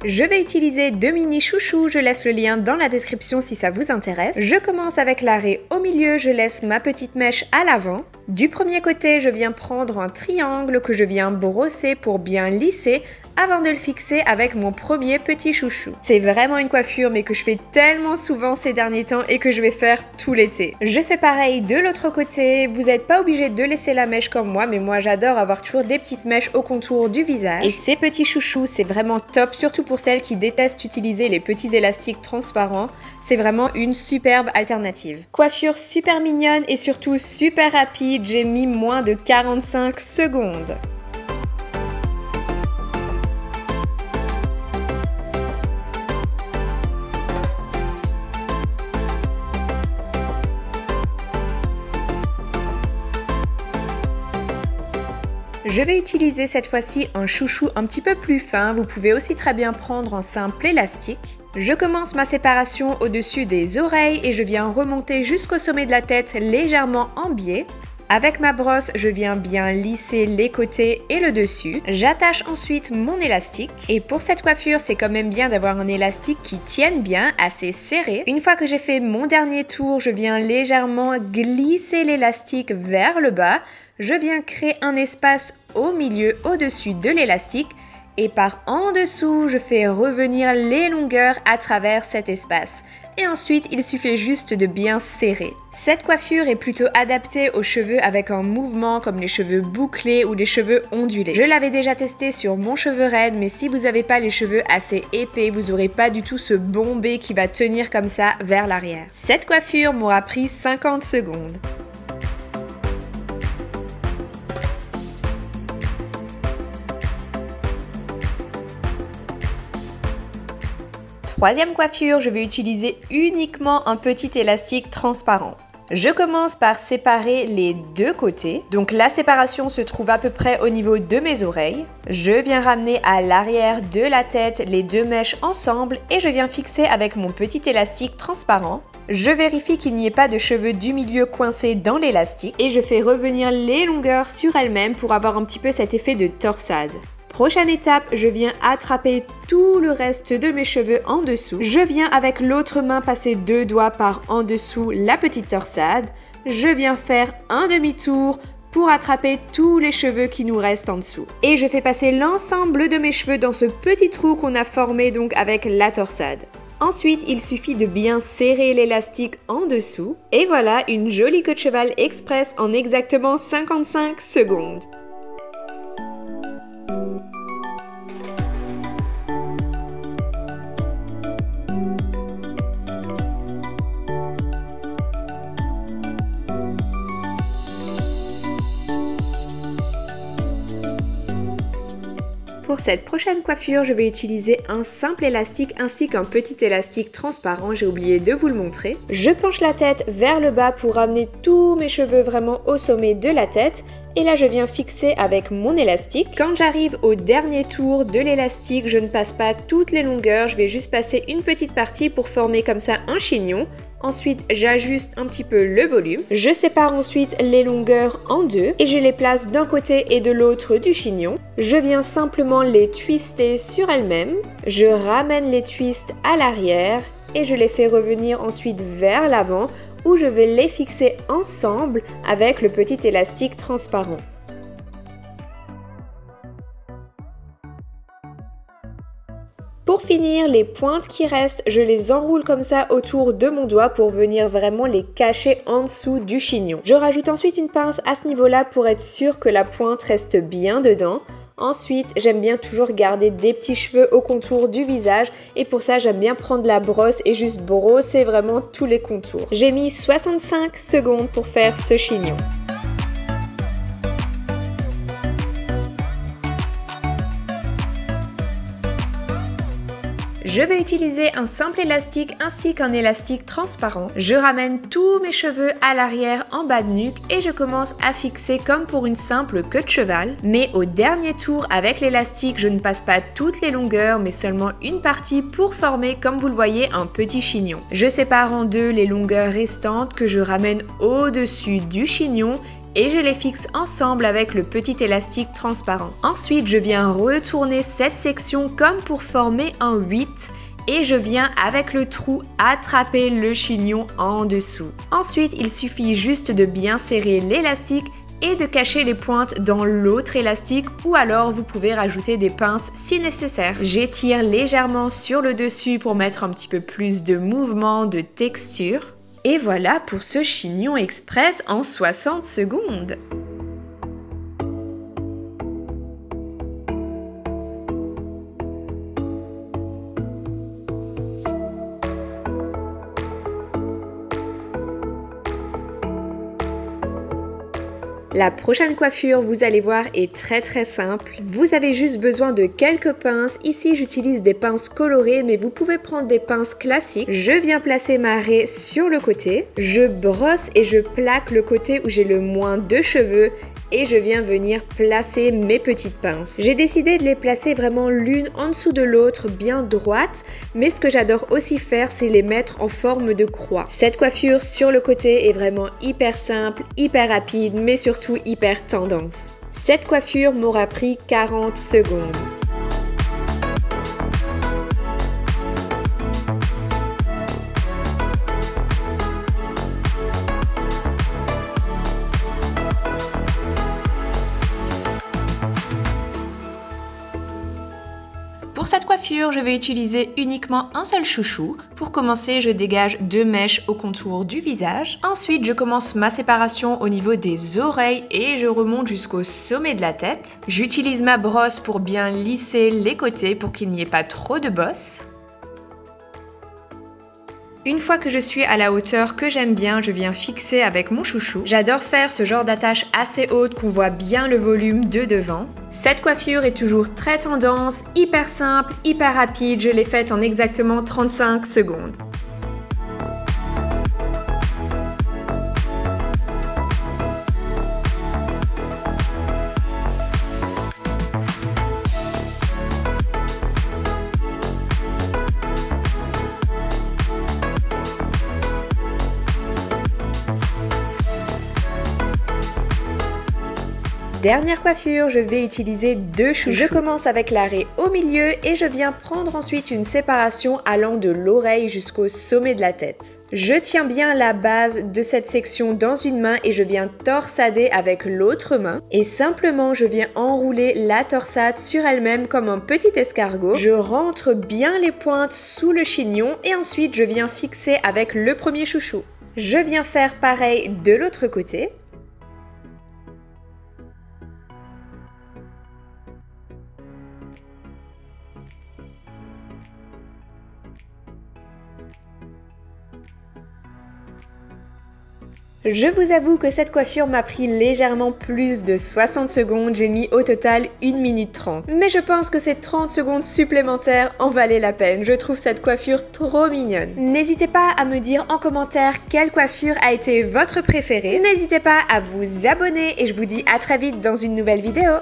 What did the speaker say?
Je vais utiliser 2 mini chouchous, je laisse le lien dans la description si ça vous intéresse. Je commence avec la raie au milieu, je laisse ma petite mèche à l'avant. Du premier côté, je viens prendre un triangle que je viens brosser pour bien lisser avant de le fixer avec mon premier petit chouchou. C'est vraiment une coiffure mais que je fais tellement souvent ces derniers temps et que je vais faire tout l'été. Je fais pareil de l'autre côté, vous n'êtes pas obligé de laisser la mèche comme moi, mais moi j'adore avoir toujours des petites mèches au contour du visage. Et ces petits chouchous, c'est vraiment top, surtout pour celles qui détestent utiliser les petits élastiques transparents. C'est vraiment une superbe alternative. Coiffure super mignonne et surtout super rapide, j'ai mis moins de 45 secondes. Je vais utiliser cette fois-ci un chouchou un petit peu plus fin, vous pouvez aussi très bien prendre un simple élastique. Je commence ma séparation au-dessus des oreilles et je viens remonter jusqu'au sommet de la tête légèrement en biais. Avec ma brosse, je viens bien lisser les côtés et le dessus. J'attache ensuite mon élastique. Et pour cette coiffure, c'est quand même bien d'avoir un élastique qui tienne bien, assez serré. Une fois que j'ai fait mon dernier tour, je viens légèrement glisser l'élastique vers le bas. Je viens créer un espace au milieu, au-dessus de l'élastique. Et par en dessous, je fais revenir les longueurs à travers cet espace. Et ensuite, il suffit juste de bien serrer. Cette coiffure est plutôt adaptée aux cheveux avec un mouvement comme les cheveux bouclés ou les cheveux ondulés. Je l'avais déjà testé sur mon cheveu raide, mais si vous n'avez pas les cheveux assez épais, vous n'aurez pas du tout ce bombé qui va tenir comme ça vers l'arrière. Cette coiffure m'aura pris 50 secondes. Troisième coiffure, je vais utiliser uniquement un petit élastique transparent. Je commence par séparer les deux côtés. Donc la séparation se trouve à peu près au niveau de mes oreilles. Je viens ramener à l'arrière de la tête les deux mèches ensemble et je viens fixer avec mon petit élastique transparent. Je vérifie qu'il n'y ait pas de cheveux du milieu coincés dans l'élastique et je fais revenir les longueurs sur elles-mêmes pour avoir un petit peu cet effet de torsade. Prochaine étape, je viens attraper tout le reste de mes cheveux en dessous. Je viens avec l'autre main passer 2 doigts par en dessous la petite torsade. Je viens faire un demi-tour pour attraper tous les cheveux qui nous restent en dessous. Et je fais passer l'ensemble de mes cheveux dans ce petit trou qu'on a formé donc avec la torsade. Ensuite, il suffit de bien serrer l'élastique en dessous. Et voilà une jolie queue de cheval express en exactement 55 secondes. Pour cette prochaine coiffure, je vais utiliser un simple élastique ainsi qu'un petit élastique transparent, j'ai oublié de vous le montrer. Je penche la tête vers le bas pour ramener tous mes cheveux vraiment au sommet de la tête. Et là, je viens fixer avec mon élastique. Quand j'arrive au dernier tour de l'élastique, je ne passe pas toutes les longueurs, je vais juste passer une petite partie pour former comme ça un chignon. Ensuite, j'ajuste un petit peu le volume. Je sépare ensuite les longueurs en deux et je les place d'un côté et de l'autre du chignon. Je viens simplement les twister sur elles-mêmes. Je ramène les twists à l'arrière et je les fais revenir ensuite vers l'avant où je vais les fixer ensemble avec le petit élastique transparent. Pour finir, les pointes qui restent, je les enroule comme ça autour de mon doigt pour venir vraiment les cacher en dessous du chignon. Je rajoute ensuite une pince à ce niveau-là pour être sûr que la pointe reste bien dedans. Ensuite, j'aime bien toujours garder des petits cheveux au contour du visage et pour ça, j'aime bien prendre la brosse et juste brosser vraiment tous les contours. J'ai mis 65 secondes pour faire ce chignon. Je vais utiliser un simple élastique ainsi qu'un élastique transparent. Je ramène tous mes cheveux à l'arrière en bas de nuque et je commence à fixer comme pour une simple queue de cheval. Mais au dernier tour avec l'élastique, je ne passe pas toutes les longueurs mais seulement une partie pour former, comme vous le voyez, un petit chignon. Je sépare en deux les longueurs restantes que je ramène au-dessus du chignon et je les fixe ensemble avec le petit élastique transparent. Ensuite, je viens retourner cette section comme pour former un 8 et je viens avec le trou attraper le chignon en dessous. Ensuite, il suffit juste de bien serrer l'élastique et de cacher les pointes dans l'autre élastique ou alors vous pouvez rajouter des pinces si nécessaire. J'étire légèrement sur le dessus pour mettre un petit peu plus de mouvement, de texture. Et voilà pour ce chignon express en 60 secondes. La prochaine coiffure, vous allez voir, est très simple. Vous avez juste besoin de quelques pinces. Ici, j'utilise des pinces colorées, mais vous pouvez prendre des pinces classiques. Je viens placer ma raie sur le côté. Je brosse et je plaque le côté où j'ai le moins de cheveux. Et je viens venir placer mes petites pinces. J'ai décidé de les placer vraiment l'une en dessous de l'autre, bien droite, mais ce que j'adore aussi faire, c'est les mettre en forme de croix. Cette coiffure sur le côté est vraiment hyper simple, hyper rapide, mais surtout hyper tendance. Cette coiffure m'aura pris 40 secondes. Pour cette coiffure, je vais utiliser uniquement un seul chouchou. Pour commencer, je dégage 2 mèches au contour du visage. Ensuite, je commence ma séparation au niveau des oreilles et je remonte jusqu'au sommet de la tête. J'utilise ma brosse pour bien lisser les côtés pour qu'il n'y ait pas trop de bosses. Une fois que je suis à la hauteur que j'aime bien, je viens fixer avec mon chouchou. J'adore faire ce genre d'attache assez haute qu'on voit bien le volume de devant. Cette coiffure est toujours très tendance, hyper simple, hyper rapide. Je l'ai faite en exactement 35 secondes. Dernière coiffure, je vais utiliser 2 chouchous. Je commence avec la raie au milieu et je viens prendre ensuite une séparation allant de l'oreille jusqu'au sommet de la tête. Je tiens bien la base de cette section dans une main et je viens torsader avec l'autre main. Et simplement, je viens enrouler la torsade sur elle-même comme un petit escargot. Je rentre bien les pointes sous le chignon et ensuite je viens fixer avec le premier chouchou. Je viens faire pareil de l'autre côté. Je vous avoue que cette coiffure m'a pris légèrement plus de 60 secondes, j'ai mis au total 1 minute 30. Mais je pense que ces 30 secondes supplémentaires en valaient la peine, je trouve cette coiffure trop mignonne. N'hésitez pas à me dire en commentaire quelle coiffure a été votre préférée. N'hésitez pas à vous abonner et je vous dis à très vite dans une nouvelle vidéo.